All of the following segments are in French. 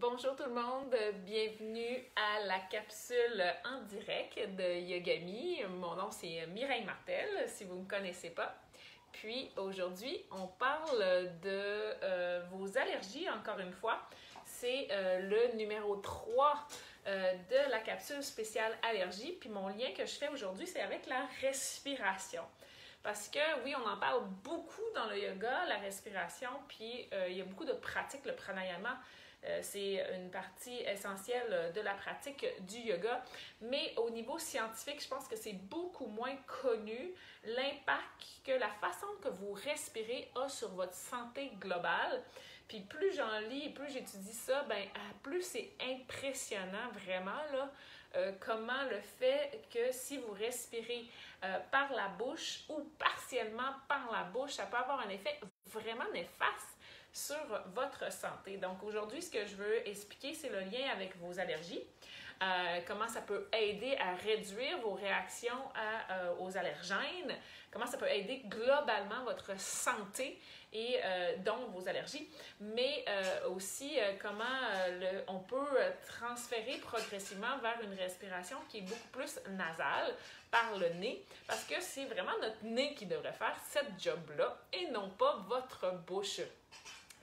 Bonjour tout le monde, bienvenue à la capsule en direct de Yogami. Mon nom c'est Mireille Martel, si vous ne me connaissez pas. Puis aujourd'hui, on parle de vos allergies, encore une fois. C'est le numéro 3 de la capsule spéciale allergie. Puis mon lien que je fais aujourd'hui, c'est avec la respiration. Parce que oui, on en parle beaucoup dans le yoga, la respiration, puis il y a beaucoup de pratiques, le pranayama. C'est une partie essentielle de la pratique du yoga. Mais au niveau scientifique, je pense que c'est beaucoup moins connu l'impact que la façon que vous respirez a sur votre santé globale. Puis plus j'en lis, plus j'étudie ça, plus c'est impressionnant vraiment là, comment le fait que si vous respirez par la bouche ou partiellement par la bouche, ça peut avoir un effet vraiment néfaste sur votre santé. Donc aujourd'hui, ce que je veux expliquer, c'est le lien avec vos allergies, comment ça peut aider à réduire vos réactions aux allergènes, comment ça peut aider globalement votre santé et donc vos allergies, mais aussi comment on peut transférer progressivement vers une respiration qui est beaucoup plus nasale par le nez, parce que c'est vraiment notre nez qui devrait faire cette job-là et non pas votre bouche.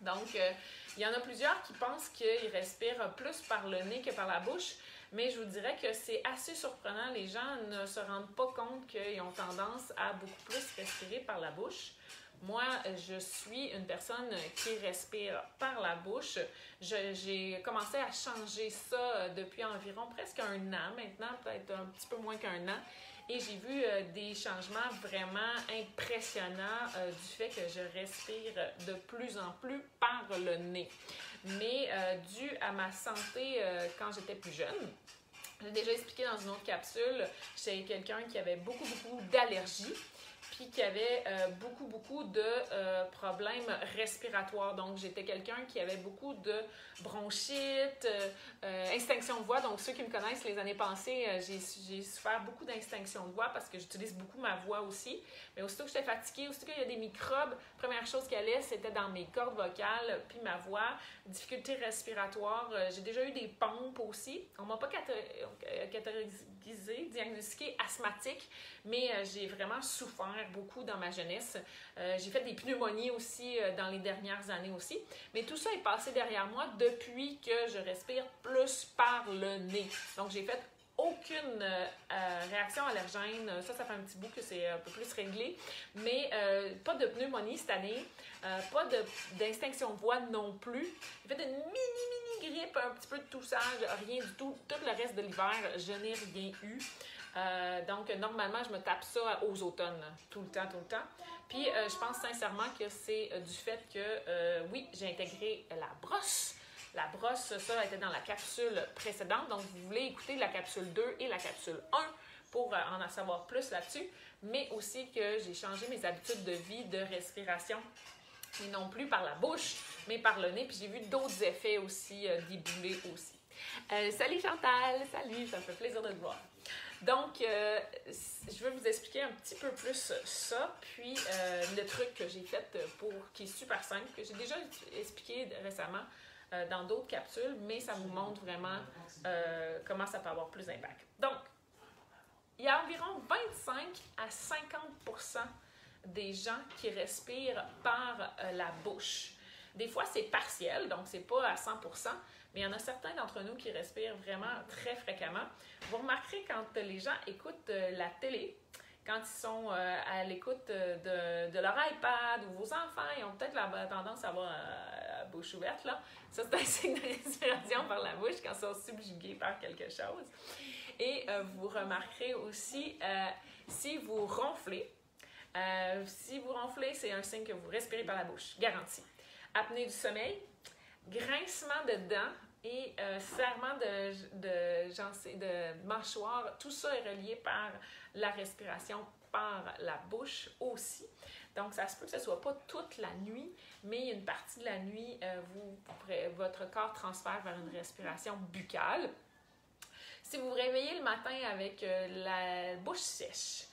Donc, il y en a plusieurs qui pensent qu'ils respirent plus par le nez que par la bouche, mais je vous dirais que c'est assez surprenant. Les gens ne se rendent pas compte qu'ils ont tendance à beaucoup plus respirer par la bouche. Moi, je suis une personne qui respire par la bouche. J'ai commencé à changer ça depuis environ presque un an maintenant, peut-être un petit peu moins qu'un an. Et j'ai vu des changements vraiment impressionnants du fait que je respire de plus en plus par le nez. Mais dû à ma santé quand j'étais plus jeune, j'ai déjà expliqué dans une autre capsule, j'étais quelqu'un qui avait beaucoup d'allergies, puis qui avait beaucoup de problèmes respiratoires. Donc, j'étais quelqu'un qui avait beaucoup de bronchite, extinction de voix. Donc, ceux qui me connaissent les années passées, j'ai souffert beaucoup d'extinction de voix parce que j'utilise beaucoup ma voix aussi. Mais aussitôt que j'étais fatiguée, aussitôt qu'il y a des microbes, première chose qui allait, c'était dans mes cordes vocales, puis ma voix, difficultés respiratoires. J'ai déjà eu des pompes aussi. On ne m'a pas diagnostiqué asthmatique, mais j'ai vraiment souffert beaucoup dans ma jeunesse. J'ai fait des pneumonies aussi dans les dernières années aussi. Mais tout ça est passé derrière moi depuis que je respire plus par le nez. Donc, j'ai fait aucune réaction allergène. Ça fait un petit bout que c'est un peu plus réglé. Mais pas de pneumonie cette année. Pas d'extinction de voix non plus. J'ai fait une mini grippe, un petit peu de toussage, rien du tout. Tout le reste de l'hiver, je n'ai rien eu. Donc, normalement, je me tape ça aux automnes, tout le temps. Puis, je pense sincèrement que c'est du fait que, oui, j'ai intégré la brosse. La brosse, ça était dans la capsule précédente. Donc, vous voulez écouter la capsule 2 et la capsule 1 pour en savoir plus là-dessus. Mais aussi que j'ai changé mes habitudes de vie, de respiration. Et non plus par la bouche, mais par le nez. Puis, j'ai vu d'autres effets aussi débouler aussi. Salut Chantal! Salut! Ça me fait plaisir de te voir. Donc, je vais vous expliquer un petit peu plus ça, puis le truc que j'ai fait qui est super simple, que j'ai déjà expliqué récemment dans d'autres capsules, mais ça vous montre vraiment comment ça peut avoir plus d'impact. Donc, il y a environ 25 à 50% des gens qui respirent par la bouche. Des fois, c'est partiel, donc c'est pas à 100%, mais il y en a certains d'entre nous qui respirent vraiment très fréquemment. Vous remarquerez quand les gens écoutent la télé, quand ils sont à l'écoute de leur iPad ou vos enfants, ils ont peut-être la tendance à avoir la bouche ouverte, là. Ça, c'est un signe de respiration par la bouche quand ils sont subjugués par quelque chose. Et vous remarquerez aussi, si vous ronflez, c'est un signe que vous respirez par la bouche, garanti. Apnée du sommeil, grincement de dents et serrement de mâchoire, tout ça est relié par la respiration par la bouche aussi. Donc, ça se peut que ce ne soit pas toute la nuit, mais une partie de la nuit, votre corps transfère vers une respiration buccale. Si vous vous réveillez le matin avec la bouche sèche,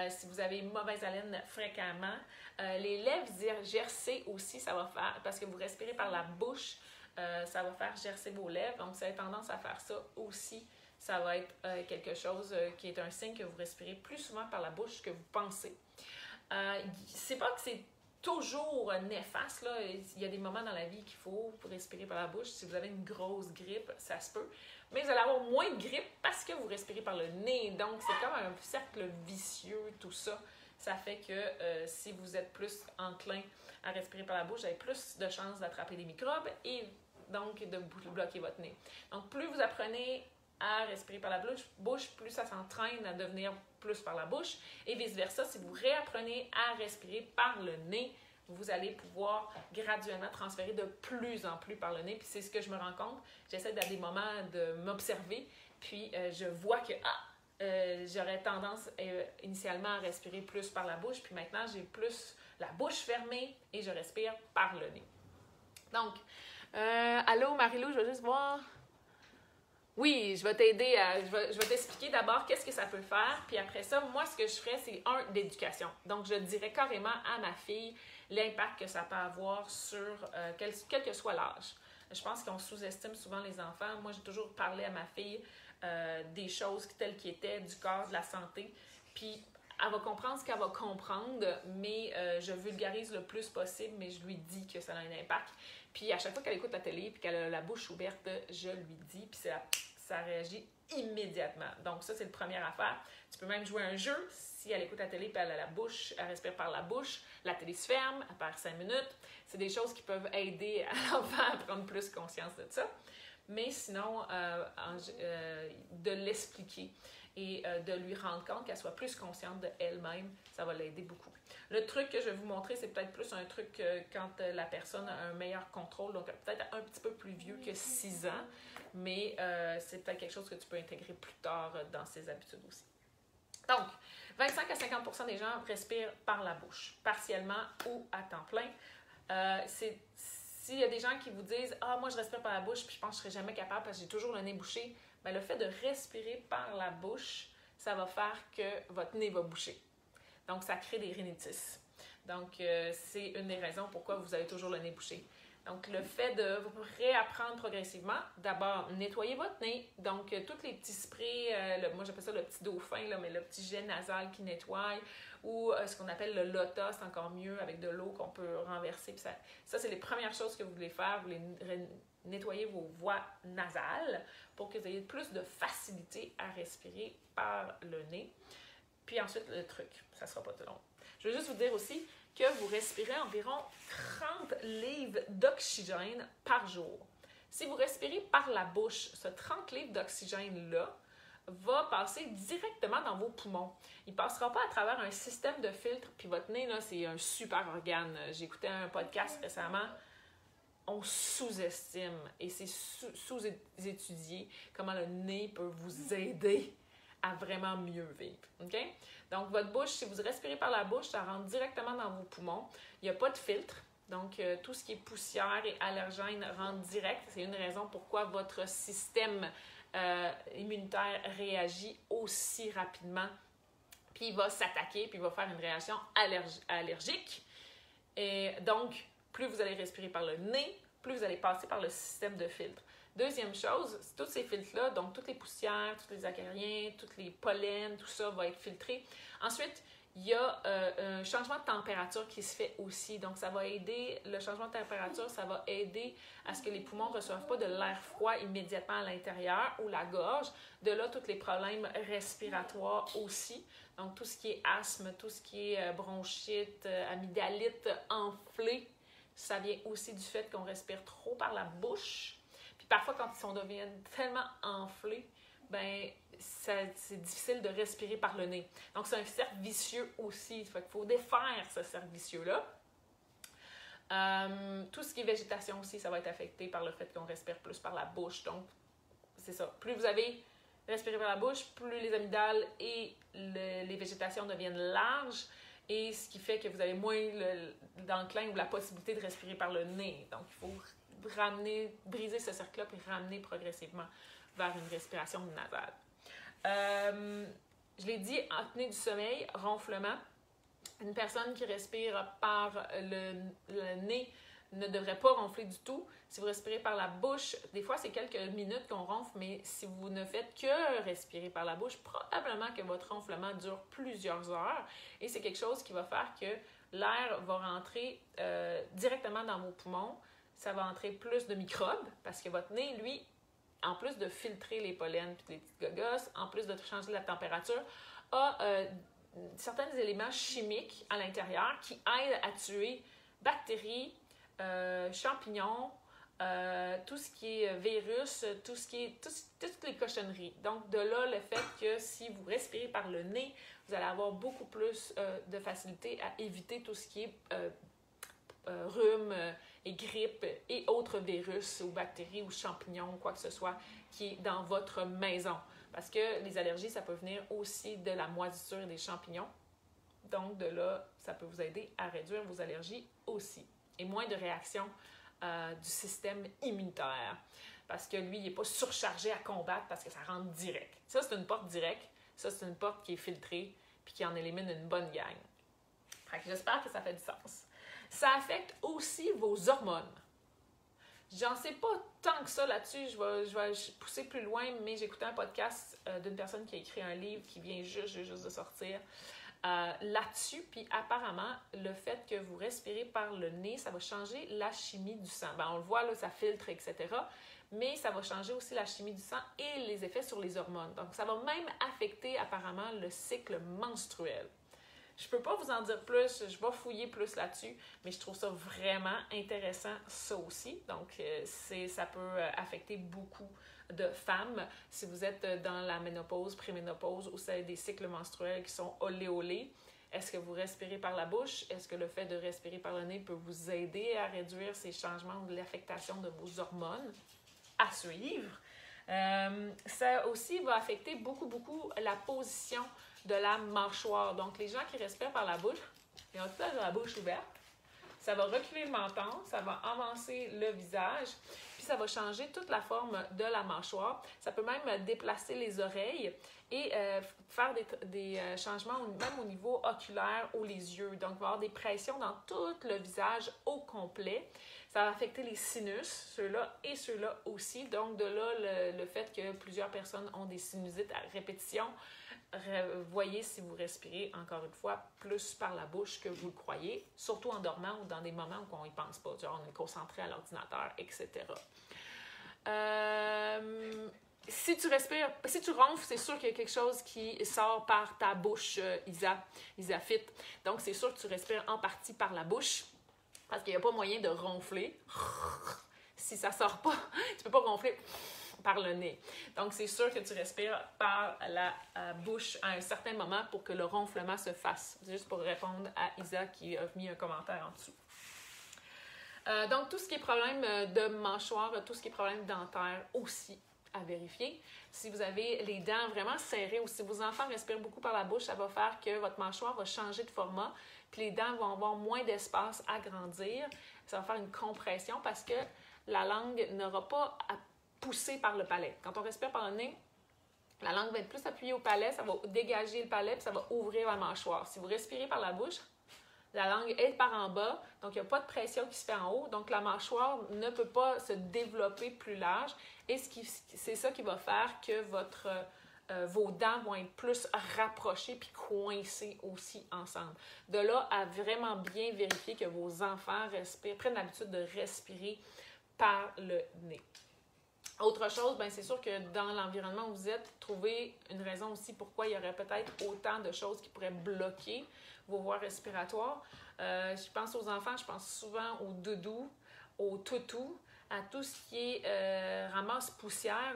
si vous avez une mauvaise haleine fréquemment, les lèvres gercées aussi, ça va faire, parce que vous respirez par la bouche, ça va faire gercer vos lèvres. Donc, si vous avez tendance à faire ça aussi, ça va être quelque chose qui est un signe que vous respirez plus souvent par la bouche que vous pensez. C'est pas que c'est toujours néfaste, là. Il y a des moments dans la vie qu'il faut respirer par la bouche. Si vous avez une grosse grippe, ça se peut. Mais vous allez avoir moins de grippe parce que vous respirez par le nez. Donc, c'est comme un cercle vicieux, tout ça. Ça fait que si vous êtes plus enclin à respirer par la bouche, vous avez plus de chances d'attraper des microbes et donc de bloquer votre nez. Donc, plus vous apprenez à respirer par la bouche, plus ça s'entraîne à devenir plus par la bouche. Et vice-versa, si vous réapprenez à respirer par le nez, vous allez pouvoir graduellement transférer de plus en plus par le nez. Puis c'est ce que je me rends compte. J'essaie à des moments de m'observer, puis je vois que j'aurais tendance initialement à respirer plus par la bouche, puis maintenant j'ai plus la bouche fermée et je respire par le nez. Donc, allô Marilou, je vais juste voir... Oui, je vais t'aider je vais t'expliquer d'abord qu'est-ce que ça peut faire, puis après ça, moi, ce que je ferais, c'est d'éducation. Donc, je dirais carrément à ma fille l'impact que ça peut avoir sur quel que soit l'âge. Je pense qu'on sous-estime souvent les enfants. Moi, j'ai toujours parlé à ma fille des choses telles qu'elles étaient, du corps, de la santé, puis elle va comprendre ce qu'elle va comprendre, mais je vulgarise le plus possible, mais je lui dis que ça a un impact. Puis à chaque fois qu'elle écoute la télé et qu'elle a la bouche ouverte, je lui dis, puis ça réagit immédiatement. Donc ça, c'est la première affaire. Tu peux même jouer un jeu. Si elle écoute la télé et elle a la bouche, elle respire par la bouche, la télé se ferme, elle perd 5 minutes. C'est des choses qui peuvent aider à l'enfant à prendre plus conscience de ça. Mais sinon, de l'expliquer et de lui rendre compte qu'elle soit plus consciente d'elle-même, ça va l'aider beaucoup. Le truc que je vais vous montrer, c'est peut-être plus un truc quand la personne a un meilleur contrôle, donc peut-être un petit peu plus vieux que 6 ans, mais c'est peut-être quelque chose que tu peux intégrer plus tard dans ses habitudes aussi. Donc, 25 à 50% des gens respirent par la bouche, partiellement ou à temps plein. S'il y a des gens qui vous disent « Ah, moi, je respire par la bouche, puis je pense que je ne serai jamais capable parce que j'ai toujours le nez bouché », bien, le fait de respirer par la bouche, ça va faire que votre nez va boucher. Donc, ça crée des rhinitis. Donc, c'est une des raisons pourquoi vous avez toujours le nez bouché. Donc, le fait de réapprendre progressivement, d'abord, nettoyer votre nez. Donc, tous les petits sprays, moi j'appelle ça le petit dauphin, là, mais le petit jet nasal qui nettoie, ou ce qu'on appelle le Lota, c'est encore mieux, avec de l'eau qu'on peut renverser. Puis ça, c'est les premières choses que vous voulez faire. Vous voulez nettoyer vos voies nasales pour que vous ayez plus de facilité à respirer par le nez. Puis ensuite, le truc, ça ne sera pas trop long. Je veux juste vous dire aussi que vous respirez environ 30 livres d'oxygène par jour. Si vous respirez par la bouche, ce 30 livres d'oxygène-là va passer directement dans vos poumons. Il ne passera pas à travers un système de filtre, puis votre nez, là, c'est un super organe. J'ai écouté un podcast récemment, on sous-estime, et c'est sous-étudié comment le nez peut vous aider à vraiment mieux vivre. Okay? Donc, votre bouche, si vous respirez par la bouche, ça rentre directement dans vos poumons. Il n'y a pas de filtre. Donc, tout ce qui est poussière et allergène rentre direct. C'est une raison pourquoi votre système immunitaire réagit aussi rapidement. Puis, il va s'attaquer, puis il va faire une réaction allergique. Et donc, plus vous allez respirer par le nez, plus vous allez passer par le système de filtre. Deuxième chose, tous ces filtres-là, donc toutes les poussières, tous les acariens, tous les pollens, tout ça va être filtré. Ensuite, il y a un changement de température qui se fait aussi. Donc, ça va aider, le changement de température, ça va aider à ce que les poumons ne reçoivent pas de l'air froid immédiatement à l'intérieur ou la gorge. De là, tous les problèmes respiratoires aussi. Donc, tout ce qui est asthme, tout ce qui est bronchite, amygdalite enflée, ça vient aussi du fait qu'on respire trop par la bouche. Puis parfois, quand on devient tellement enflé, ben c'est difficile de respirer par le nez. Donc, c'est un cercle vicieux aussi. Fait qu'il faut défaire ce cercle vicieux-là. Tout ce qui est végétation aussi, ça va être affecté par le fait qu'on respire plus par la bouche. Donc, c'est ça. Plus vous avez respiré par la bouche, plus les amygdales et les végétations deviennent larges. Et ce qui fait que vous avez moins d'enclin ou la possibilité de respirer par le nez. Donc, il faut briser ce cercle-là et ramener progressivement vers une respiration nasale. Je l'ai dit, apnée du sommeil, ronflement. Une personne qui respire par le nez ne devrait pas ronfler du tout. Si vous respirez par la bouche, des fois c'est quelques minutes qu'on ronfle, mais si vous ne faites que respirer par la bouche, probablement que votre ronflement dure plusieurs heures et c'est quelque chose qui va faire que l'air va rentrer directement dans vos poumons. Ça va entrer plus de microbes parce que votre nez, lui, en plus de filtrer les pollens et les petites gogosses, en plus de changer la température, a certains éléments chimiques à l'intérieur qui aident à tuer bactéries, champignons, tout ce qui est virus, toutes les cochonneries. Donc, de là, le fait que si vous respirez par le nez, vous allez avoir beaucoup plus de facilité à éviter tout ce qui est rhume et grippe et autres virus ou bactéries ou champignons ou quoi que ce soit qui est dans votre maison. Parce que les allergies, ça peut venir aussi de la moisissure et des champignons. Donc, de là, ça peut vous aider à réduire vos allergies aussi. Et moins de réactions du système immunitaire. Parce que lui, il n'est pas surchargé à combattre parce que ça rentre direct. Ça, c'est une porte directe. Ça, c'est une porte qui est filtrée puis qui en élimine une bonne gang. Fait que j'espère que ça fait du sens. Ça affecte aussi vos hormones. J'en sais pas tant que ça là-dessus, je vais pousser plus loin, mais j'ai écouté un podcast d'une personne qui a écrit un livre qui vient juste de sortir là-dessus, puis apparemment, le fait que vous respirez par le nez, ça va changer la chimie du sang. Ben, on le voit, là, ça filtre, etc., mais ça va changer aussi la chimie du sang et les effets sur les hormones. Donc, ça va même affecter apparemment le cycle menstruel. Je peux pas vous en dire plus, je vais fouiller plus là-dessus, mais je trouve ça vraiment intéressant, ça aussi. Donc, ça peut affecter beaucoup de femmes. Si vous êtes dans la ménopause, préménopause, ou c'est des cycles menstruels qui sont olé-olé, est-ce que vous respirez par la bouche? Est-ce que le fait de respirer par le nez peut vous aider à réduire ces changements ou l'affectation de vos hormones? À suivre. Ça aussi va affecter beaucoup la position de la mâchoire. Donc, les gens qui respirent par la bouche, ils ont tout la bouche ouverte. Ça va reculer le menton, ça va avancer le visage, puis ça va changer toute la forme de la mâchoire. Ça peut même déplacer les oreilles et faire des changements même au niveau oculaire ou les yeux. Donc, il va y avoir des pressions dans tout le visage au complet. Ça va affecter les sinus, ceux-là et ceux-là aussi. Donc, de là, le fait que plusieurs personnes ont des sinusites à répétition. Voyez si vous respirez, encore une fois, plus par la bouche que vous le croyez, surtout en dormant ou dans des moments où on n'y pense pas, genre on est concentré à l'ordinateur, etc. Si tu respires, si tu ronfles, c'est sûr qu'il y a quelque chose qui sort par ta bouche, Isafit. Donc, c'est sûr que tu respires en partie par la bouche, parce qu'il n'y a pas moyen de ronfler. Si ça ne sort pas, tu ne peux pas ronfler par le nez. Donc, c'est sûr que tu respires par la bouche à un certain moment pour que le ronflement se fasse. C'est juste pour répondre à Isa qui a mis un commentaire en dessous. Donc, tout ce qui est problème de mâchoire, tout ce qui est problème dentaire aussi à vérifier. Si vous avez les dents vraiment serrées ou si vos enfants respirent beaucoup par la bouche, ça va faire que votre mâchoire va changer de format, puis les dents vont avoir moins d'espace à grandir. Ça va faire une compression parce que la langue n'aura pas à pousser par le palais. Quand on respire par le nez, la langue va être plus appuyée au palais, ça va dégager le palais, puis ça va ouvrir la mâchoire. Si vous respirez par la bouche, la langue est par en bas, donc il n'y a pas de pression qui se fait en haut, donc la mâchoire ne peut pas se développer plus large, et c'est ça qui va faire que vos dents vont être plus rapprochées puis coincées aussi ensemble. De là à vraiment bien vérifier que vos enfants prennent l'habitude de respirer par le nez. Autre chose, bien, c'est sûr que dans l'environnement où vous êtes, trouvez une raison aussi pourquoi il y aurait peut-être autant de choses qui pourraient bloquer vos voies respiratoires. Je pense aux enfants, je pense souvent aux doudous, aux toutous, à tout ce qui est ramasse poussière.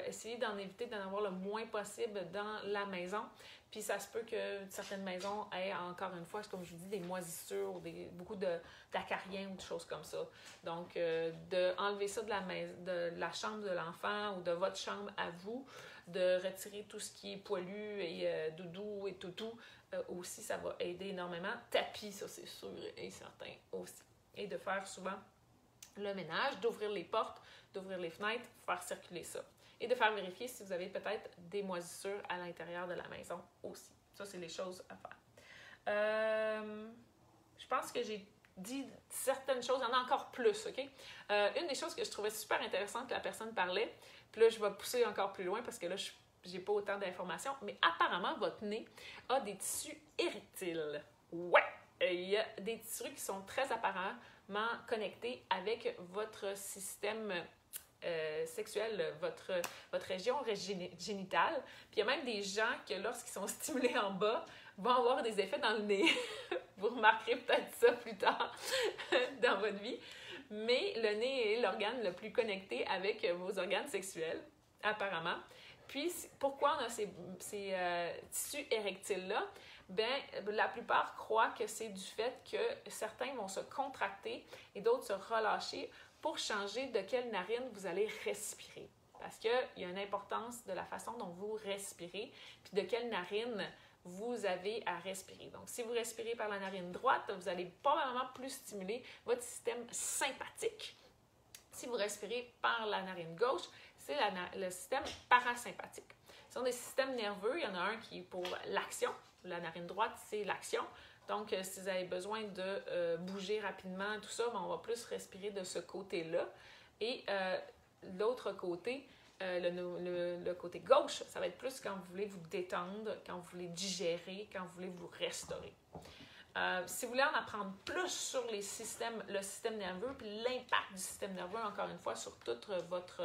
Essayez d'en éviter, d'en avoir le moins possible dans la maison. Puis ça se peut que certaines maisons aient, encore une fois, comme je vous dis, des moisissures, beaucoup d'acariens ou de choses comme ça. Donc, d'enlever ça de la chambre de l'enfant ou de votre chambre à vous, de retirer tout ce qui est poilu et doudou et toutou, aussi, ça va aider énormément. Tapis, ça c'est sûr et certain aussi. Et de faire souvent le ménage, d'ouvrir les portes, d'ouvrir les fenêtres, faire circuler ça. Et de faire vérifier si vous avez peut-être des moisissures à l'intérieur de la maison aussi. Ça, c'est les choses à faire. Je pense que j'ai dit certaines choses, il y en a encore plus, OK? Une des choses que je trouvais super intéressante que la personne parlait, puis là, je vais pousser encore plus loin parce que là, j'ai pas autant d'informations, mais apparemment, votre nez a des tissus érectiles. Ouais! Il y a des tissus qui sont très apparemment connectés avec votre système sexuelle, votre région génitale. Puis il y a même des gens que lorsqu'ils sont stimulés en bas, vont avoir des effets dans le nez. Vous remarquerez peut-être ça plus tard dans votre vie. Mais le nez est l'organe le plus connecté avec vos organes sexuels, apparemment. Puis, pourquoi on a ces tissus érectiles-là? Bien, la plupart croient que c'est du fait que certains vont se contracter et d'autres se relâcher pour changer de quelle narine vous allez respirer. Parce qu'il y a une importance de la façon dont vous respirez, puis de quelle narine vous avez à respirer. Donc, si vous respirez par la narine droite, vous allez probablement plus stimuler votre système sympathique. Si vous respirez par la narine gauche, c'est le système parasympathique. Ce sont des systèmes nerveux. Il y en a un qui est pour l'action. La narine droite, c'est l'action. Donc, si vous avez besoin de bouger rapidement, tout ça, on va plus respirer de ce côté-là. Et l'autre côté, le côté gauche, ça va être plus quand vous voulez vous détendre, quand vous voulez digérer, quand vous voulez vous restaurer. Si vous voulez en apprendre plus sur le système nerveux, puis l'impact du système nerveux, encore une fois, sur toute votre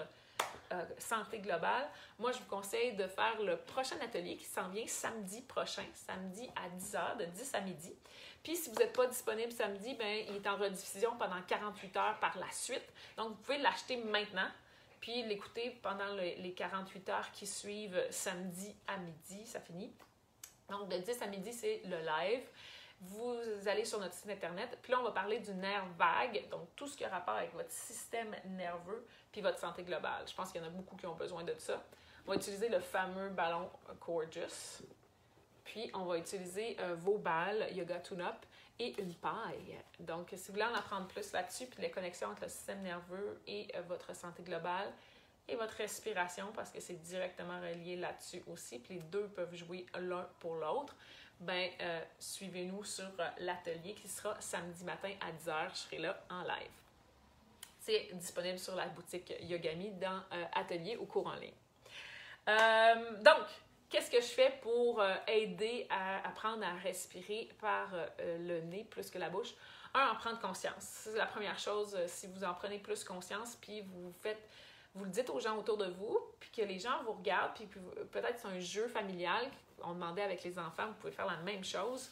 santé globale, moi, je vous conseille de faire le prochain atelier qui s'en vient samedi prochain, samedi à 10h, de 10 à midi. Puis, si vous n'êtes pas disponible samedi, bien, il est en rediffusion pendant 48 heures par la suite. Donc, vous pouvez l'acheter maintenant, puis l'écouter pendant les 48 heures qui suivent samedi à midi, ça finit. Donc, de 10 à midi, c'est le live. Vous allez sur notre site internet, puis là, on va parler du nerf vague, donc tout ce qui a rapport avec votre système nerveux puis votre santé globale. Je pense qu'il y en a beaucoup qui ont besoin de ça. On va utiliser le fameux ballon Gorgeous, puis on va utiliser vos balles Yoga Tune-Up et une paille. Donc, si vous voulez en apprendre plus là-dessus, puis les connexions entre le système nerveux et votre santé globale et votre respiration, parce que c'est directement relié là-dessus aussi, puis les deux peuvent jouer l'un pour l'autre, ben suivez-nous sur l'atelier qui sera samedi matin à 10h. Je serai là en live. C'est disponible sur la boutique Yogami dans Atelier ou cours en ligne. Donc, qu'est-ce que je fais pour aider à apprendre à respirer par le nez plus que la bouche? En prendre conscience. C'est la première chose. Si vous en prenez plus conscience, puis vous le dites aux gens autour de vous, puis que les gens vous regardent, puis peut-être c'est un jeu familial, on demandait avec les enfants, vous pouvez faire la même chose.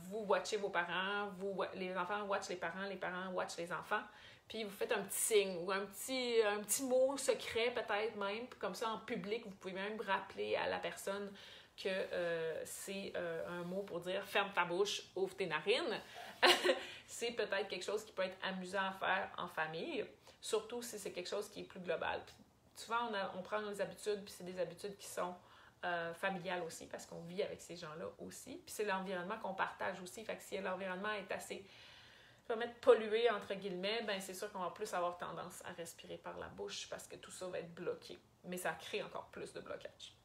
Vous watchez vos parents, les enfants watchent les parents watchent les enfants, puis vous faites un petit signe ou un petit mot secret peut-être même, comme ça en public, vous pouvez même rappeler à la personne que c'est un mot pour dire « ferme ta bouche, ouvre tes narines ». C'est peut-être quelque chose qui peut être amusant à faire en famille, surtout si c'est quelque chose qui est plus global. Puis, souvent, on prend nos habitudes, puis c'est des habitudes qui sont familiales aussi, parce qu'on vit avec ces gens-là aussi. Puis c'est l'environnement qu'on partage aussi. Fait que si l'environnement est assez, je vais mettre pollué, entre guillemets, ben c'est sûr qu'on va plus avoir tendance à respirer par la bouche parce que tout ça va être bloqué. Mais ça crée encore plus de blocage.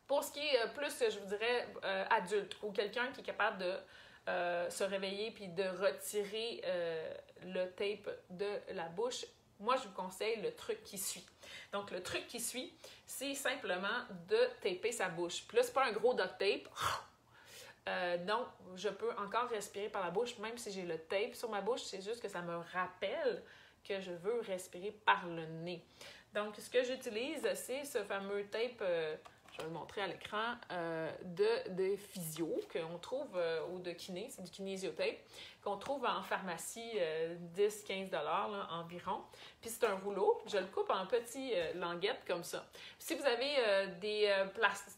Pour ce qui est plus, je vous dirais, adulte ou quelqu'un qui est capable de se réveiller puis de retirer le tape de la bouche, moi, je vous conseille le truc qui suit. Donc, le truc qui suit, c'est simplement de taper sa bouche. Puis là, c'est pas un gros duct tape. Donc, je peux encore respirer par la bouche, même si j'ai le tape sur ma bouche. C'est juste que ça me rappelle que je veux respirer par le nez. Donc, ce que j'utilise, c'est ce fameux tape... je vais le montrer à l'écran, de physio qu'on trouve, ou de kiné, c'est du kinésiotape, qu'on trouve en pharmacie 10-15$ là, environ. Puis c'est un rouleau, je le coupe en petites languettes comme ça. Si vous avez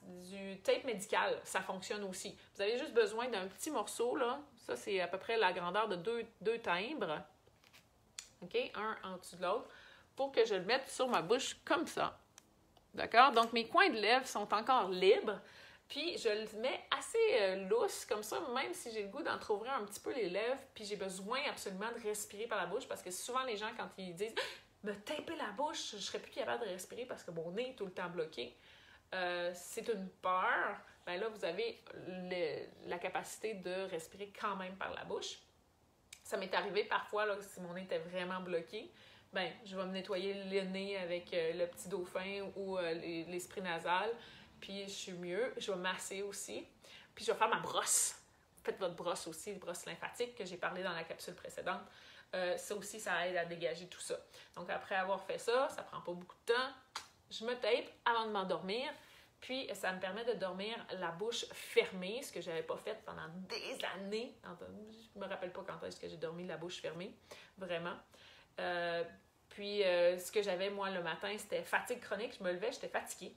du tape médical, ça fonctionne aussi. Vous avez juste besoin d'un petit morceau, là. Ça, c'est à peu près la grandeur de deux timbres. OK? Un en dessous de l'autre, pour que je le mette sur ma bouche comme ça. D'accord? Donc, mes coins de lèvres sont encore libres. Puis, je le mets assez lousse, comme ça, même si j'ai le goût d'entrouvrir un petit peu les lèvres, puis j'ai besoin absolument de respirer par la bouche, parce que souvent, les gens, quand ils disent « me taper la bouche, je ne serais plus capable de respirer parce que mon nez est tout le temps bloqué », c'est une peur. Bien là, vous avez la capacité de respirer quand même par la bouche. Ça m'est arrivé parfois, là, si mon nez était vraiment bloqué, ben, je vais me nettoyer le nez avec le petit dauphin ou les sprays nasales, puis je suis mieux. Je vais masser aussi, puis je vais faire ma brosse. Faites votre brosse aussi, brosse lymphatique que j'ai parlé dans la capsule précédente. Ça aussi, ça aide à dégager tout ça. Donc, après avoir fait ça, ça prend pas beaucoup de temps. Je me tape avant de m'endormir. Puis, ça me permet de dormir la bouche fermée, ce que je n'avais pas fait pendant des années. Je ne me rappelle pas quand est-ce que j'ai dormi la bouche fermée, vraiment. Ce que j'avais, moi, le matin, c'était fatigue chronique. Je me levais, j'étais fatiguée.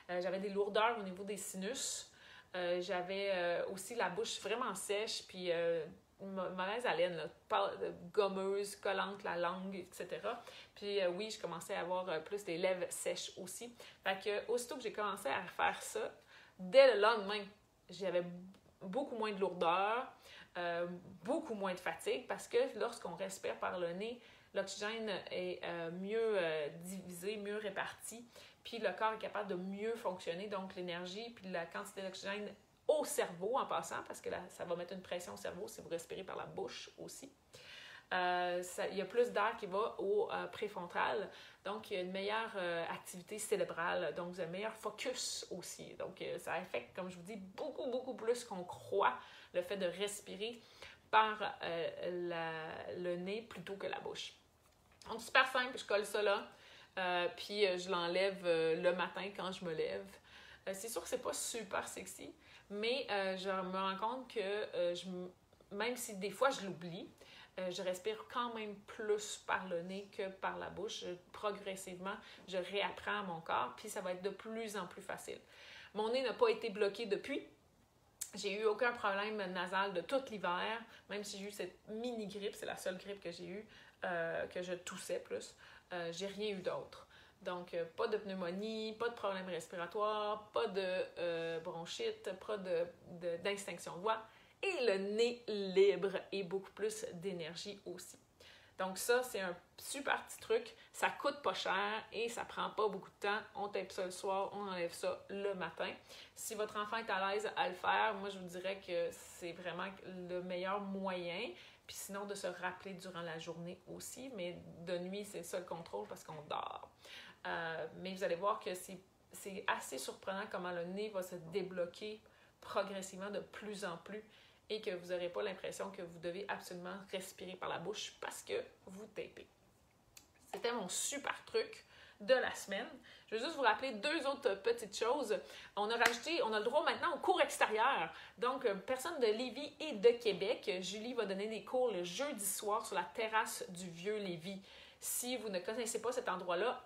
J'avais des lourdeurs au niveau des sinus. J'avais aussi la bouche vraiment sèche, puis mauvaise haleine, là, gommeuse, collante, la langue, etc. Puis oui, je commençais à avoir plus des lèvres sèches aussi. Fait que aussitôt que j'ai commencé à faire ça, dès le lendemain, j'avais beaucoup moins de lourdeur, beaucoup moins de fatigue, parce que lorsqu'on respire par le nez, l'oxygène est mieux divisé, mieux réparti, puis le corps est capable de mieux fonctionner, donc l'énergie puis la quantité d'oxygène au cerveau en passant, parce que là, ça va mettre une pression au cerveau si vous respirez par la bouche aussi. Il y a plus d'air qui va au préfrontal, donc il y a une meilleure activité cérébrale, donc vous avez un meilleur focus aussi. Donc ça affecte, comme je vous dis, beaucoup, beaucoup plus qu'on croit le fait de respirer par le nez plutôt que la bouche. Donc super simple, je colle ça là, puis je l'enlève le matin quand je me lève. C'est sûr que c'est pas super sexy, mais je me rends compte que même si des fois je l'oublie, je respire quand même plus par le nez que par la bouche. Progressivement, je réapprends à mon corps, puis ça va être de plus en plus facile. Mon nez n'a pas été bloqué depuis. J'ai eu aucun problème nasal de tout l'hiver, même si j'ai eu cette mini-grippe, c'est la seule grippe que j'ai eue, que je toussais plus. J'ai rien eu d'autre. Donc, pas de pneumonie, pas de problème respiratoire, pas de bronchite, pas d'extinction de voix. Et le nez libre et beaucoup plus d'énergie aussi. Donc ça, c'est un super petit truc. Ça coûte pas cher et ça prend pas beaucoup de temps. On tape ça le soir, on enlève ça le matin. Si votre enfant est à l'aise à le faire, moi, je vous dirais que c'est vraiment le meilleur moyen. Puis sinon, de se rappeler durant la journée aussi. Mais de nuit, c'est ça le contrôle parce qu'on dort. Mais vous allez voir que c'est assez surprenant comment le nez va se débloquer progressivement de plus en plus et que vous n'aurez pas l'impression que vous devez absolument respirer par la bouche parce que vous tapez. C'était mon super truc de la semaine. Je vais juste vous rappeler deux autres petites choses. On a le droit maintenant aux cours extérieurs. Donc, personne de Lévis et de Québec. Julie va donner des cours le jeudi soir sur la terrasse du Vieux-Lévis. Si vous ne connaissez pas cet endroit-là,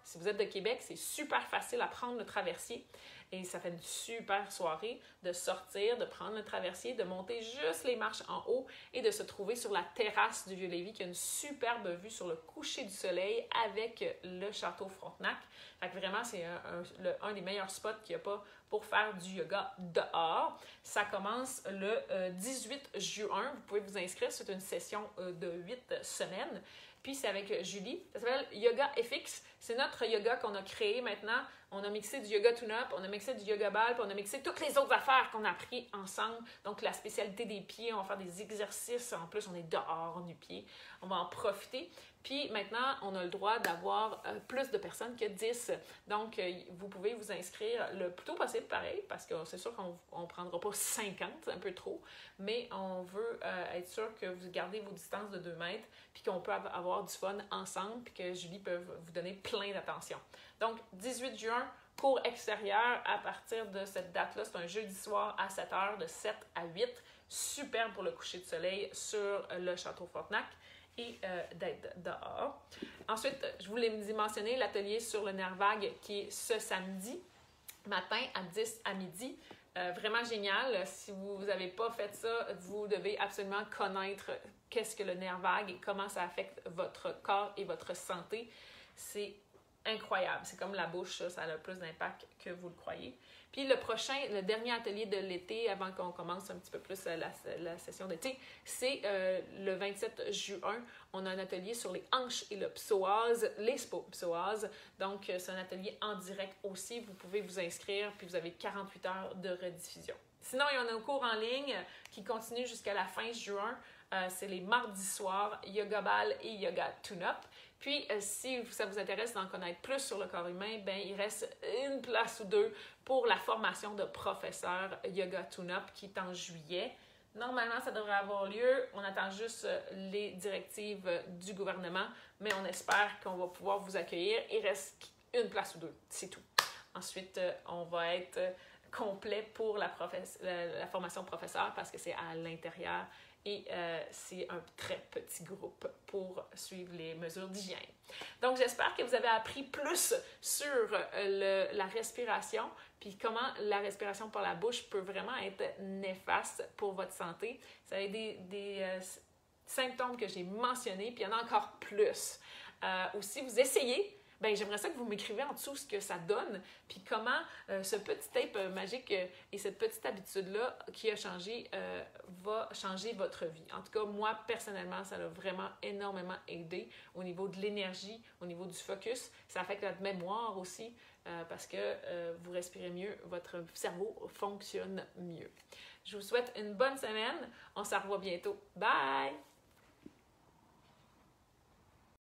si vous êtes de Québec, c'est super facile à prendre le traversier. Et ça fait une super soirée de sortir, de prendre le traversier, de monter juste les marches en haut et de se trouver sur la terrasse du Vieux-Lévis qui a une superbe vue sur le coucher du soleil avec le château Frontenac. Fait que vraiment, c'est un des meilleurs spots qu'il n'y a pas pour faire du yoga dehors. Ça commence le 18 juin. Vous pouvez vous inscrire. C'est une session de 8 semaines. Puis c'est avec Julie. Ça s'appelle Yoga FX. C'est notre yoga qu'on a créé maintenant. On a mixé du yoga tune-up, on a mixé du yoga ball, puis on a mixé toutes les autres affaires qu'on a appris ensemble. Donc la spécialité des pieds, on va faire des exercices. En plus, on est dehors du pied. On va en profiter. Puis maintenant, on a le droit d'avoir plus de personnes que 10. Donc, vous pouvez vous inscrire le plus tôt possible, pareil, parce que c'est sûr qu'on ne prendra pas 50, c'est un peu trop, mais on veut être sûr que vous gardez vos distances de 2 mètres, puis qu'on peut avoir du fun ensemble, puis que Julie peut vous donner plein d'attention. Donc, 18 juin, cours extérieur à partir de cette date-là. C'est un jeudi soir à 7h, de 7 à 8. Superbe pour le coucher de soleil sur le château Frontenac et d'être dehors. Ensuite, je voulais mentionner l'atelier sur le nerf vague qui est ce samedi matin à 10 à midi. Vraiment génial. Si vous n'avez pas fait ça, vous devez absolument connaître qu'est-ce que le nerf vague et comment ça affecte votre corps et votre santé. C'est incroyable. C'est comme la bouche, ça a plus d'impact que vous le croyez. Puis le dernier atelier de l'été, avant qu'on commence un petit peu plus la session d'été, c'est le 27 juin. On a un atelier sur les hanches et le psoas, les psoas. Donc, c'est un atelier en direct aussi. Vous pouvez vous inscrire, puis vous avez 48 heures de rediffusion. Sinon, il y en a un cours en ligne qui continue jusqu'à la fin juin. c'est les mardis soirs, Yoga Ball et Yoga Tune-Up. Puis, si ça vous intéresse d'en connaître plus sur le corps humain, ben il reste une place ou deux pour la formation de professeur Yoga Tune-Up qui est en juillet. Normalement, ça devrait avoir lieu. On attend juste les directives du gouvernement, mais on espère qu'on va pouvoir vous accueillir. Il reste une place ou deux, c'est tout. Ensuite, on va être complet pour la formation professeur parce que c'est à l'intérieur et c'est un très petit groupe pour suivre les mesures d'hygiène. Donc, j'espère que vous avez appris plus sur la respiration puis comment la respiration par la bouche peut vraiment être néfaste pour votre santé. Ça a des symptômes que j'ai mentionnés, puis il y en a encore plus. Aussi, vous essayez. Bien, j'aimerais ça que vous m'écrivez en dessous ce que ça donne, puis comment ce petit tape magique et cette petite habitude-là qui a changé va changer votre vie. En tout cas, moi, personnellement, ça l'a vraiment énormément aidé au niveau de l'énergie, au niveau du focus. Ça affecte notre mémoire aussi parce que vous respirez mieux, votre cerveau fonctionne mieux. Je vous souhaite une bonne semaine. On se revoit bientôt. Bye!